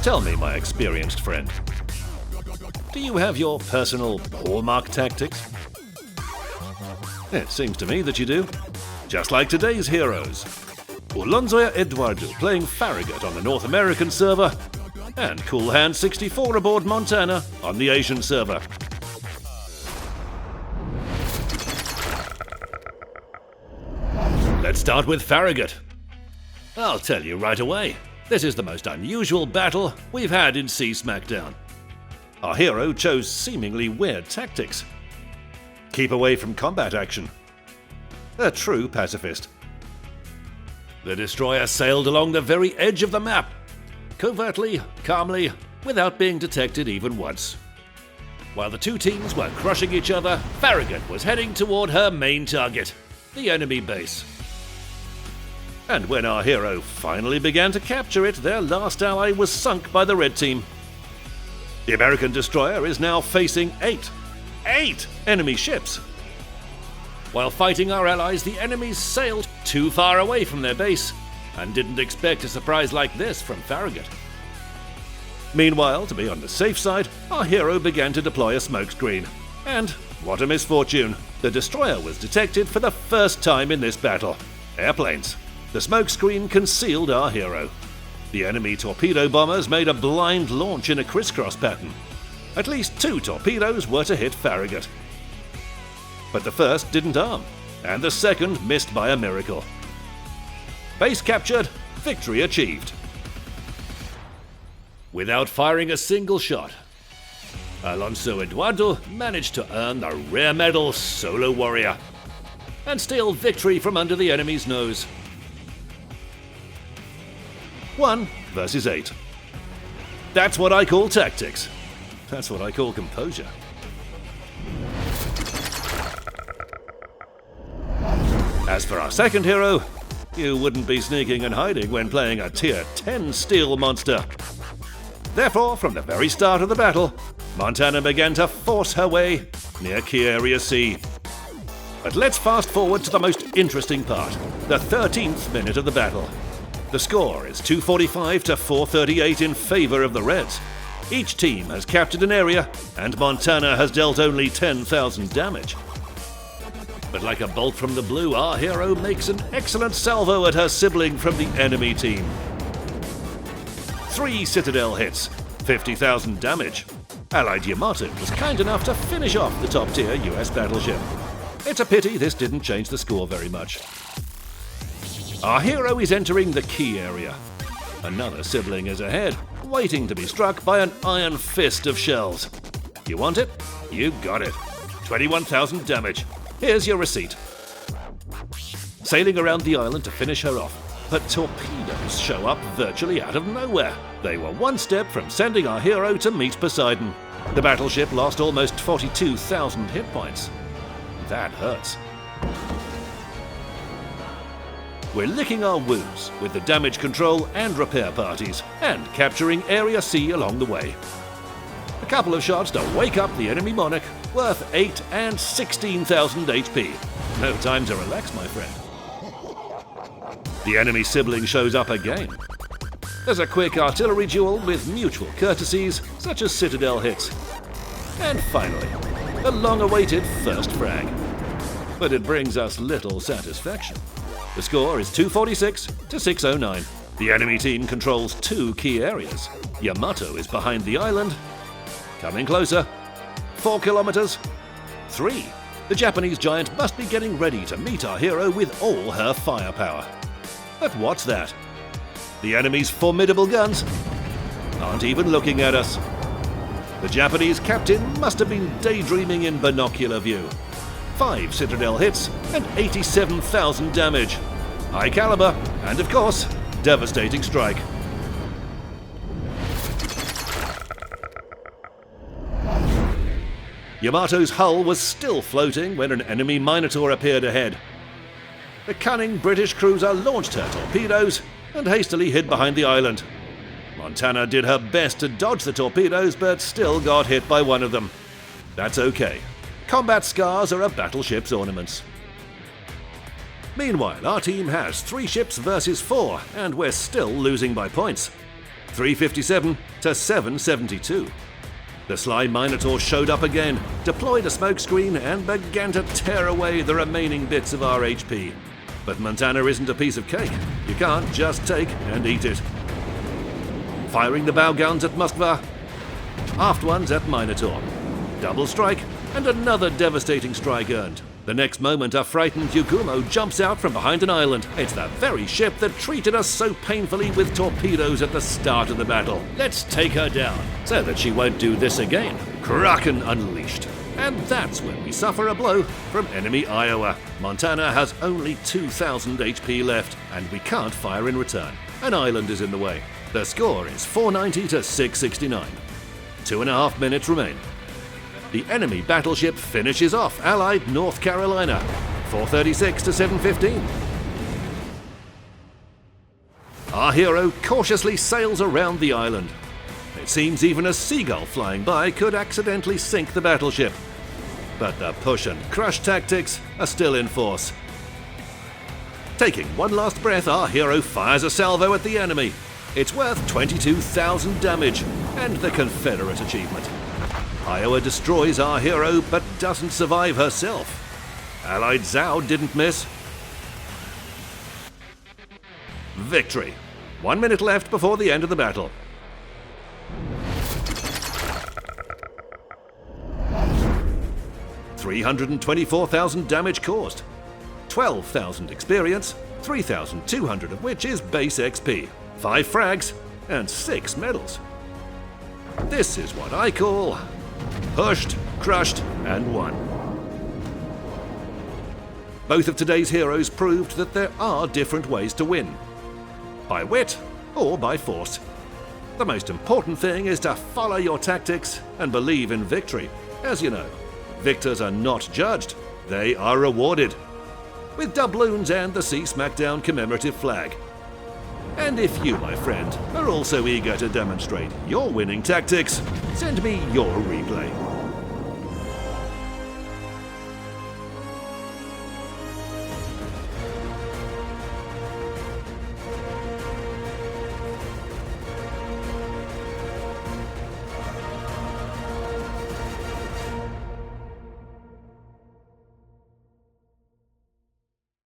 Tell me, my experienced friend, do you have your personal hallmark tactics? It seems to me that you do. Just like today's heroes. Ulonzoya Eduardo playing Farragut on the North American server, and Cool Hand 64 aboard Montana on the Asian server. Let's start with Farragut. I'll tell you right away, this is the most unusual battle we've had in Sea Smackdown. Our hero chose seemingly weird tactics. Keep away from combat action. A true pacifist. The destroyer sailed along the very edge of the map, covertly, calmly, without being detected even once. While the two teams were crushing each other, Farragut was heading toward her main target, the enemy base. And when our hero finally began to capture it, their last ally was sunk by the red team. The American destroyer is now facing eight enemy ships. While fighting our allies, the enemies sailed too far away from their base and didn't expect a surprise like this from Farragut. Meanwhile, to be on the safe side, our hero began to deploy a smokescreen. And, what a misfortune, the destroyer was detected for the first time in this battle. Airplanes. The smokescreen concealed our hero. The enemy torpedo bombers made a blind launch in a crisscross pattern. At least 2 torpedoes were to hit Farragut. But the first didn't arm, and the second missed by a miracle. Base captured, victory achieved. Without firing a single shot, Alonso Eduardo managed to earn the rare medal Solo Warrior and steal victory from under the enemy's nose. 1 versus 8. That's what I call tactics. That's what I call composure. As for our second hero, you wouldn't be sneaking and hiding when playing a tier 10 steel monster. Therefore, from the very start of the battle, Montana began to force her way near Key Area C. But let's fast forward to the most interesting part, the 13th minute of the battle. The score is 245 to 438 in favor of the Reds. Each team has captured an area, and Montana has dealt only 10,000 damage. But like a bolt from the blue, our hero makes an excellent salvo at her sibling from the enemy team. 3 Citadel hits, 50,000 damage. Allied Yamato was kind enough to finish off the top-tier US battleship. It's a pity this didn't change the score very much. Our hero is entering the Key Area. Another sibling is ahead, waiting to be struck by an iron fist of shells. You want it? You got it. 21,000 damage. Here's your receipt. Sailing around the island to finish her off, but torpedoes show up virtually out of nowhere. They were one step from sending our hero to meet Poseidon. The battleship lost almost 42,000 hit points. That hurts. We're licking our wounds with the damage control and repair parties, and capturing Area C along the way. A couple of shots to wake up the enemy monarch, worth 8 and 16,000 HP. No time to relax, my friend. The enemy sibling shows up again. There's a quick artillery duel with mutual courtesies, such as Citadel hits. And finally, a long-awaited first frag. But it brings us little satisfaction. The score is 246 to 609. The enemy team controls 2 key areas. Yamato is behind the island. Coming closer. 4 kilometers. 3. The Japanese giant must be getting ready to meet our hero with all her firepower. But what's that? The enemy's formidable guns aren't even looking at us. The Japanese captain must have been daydreaming in binocular view. 5 Citadel hits and 87,000 damage. High caliber, and of course, devastating strike. Yamato's hull was still floating when an enemy Minotaur appeared ahead. The cunning British cruiser launched her torpedoes and hastily hid behind the island. Montana did her best to dodge the torpedoes, but still got hit by one of them. That's okay. Combat scars are a battleship's ornaments. Meanwhile, our team has 3 ships versus 4, and we're still losing by points. 357 to 772. The sly Minotaur showed up again, deployed a smokescreen, and began to tear away the remaining bits of our HP. But Montana isn't a piece of cake. You can't just take and eat it. Firing the bow guns at Moskva, aft ones at Minotaur. Double strike, and another devastating strike earned. The next moment, a frightened Yugumo jumps out from behind an island. It's the very ship that treated us so painfully with torpedoes at the start of the battle. Let's take her down, so that she won't do this again. Kraken unleashed. And that's when we suffer a blow from enemy Iowa. Montana has only 2,000 HP left, and we can't fire in return. An island is in the way. The score is 490 to 669. 2.5 minutes remain. The enemy battleship finishes off Allied North Carolina, 436 to 715. Our hero cautiously sails around the island. It seems even a seagull flying by could accidentally sink the battleship. But the push and crush tactics are still in force. Taking one last breath, our hero fires a salvo at the enemy. It's worth 22,000 damage and the Confederate achievement. Iowa destroys our hero but doesn't survive herself. Allied Zhao didn't miss. Victory. 1 minute left before the end of the battle. $324,000 damage caused. 12,000 experience, 3,200 of which is base XP. 5 frags and 6 medals. This is what I call pushed, crushed, and won. Both of today's heroes proved that there are different ways to win. By wit or by force. The most important thing is to follow your tactics and believe in victory. As you know, victors are not judged, they are rewarded. With doubloons and the Sea Smackdown commemorative flag. And if you, my friend, are also eager to demonstrate your winning tactics, send me your replay.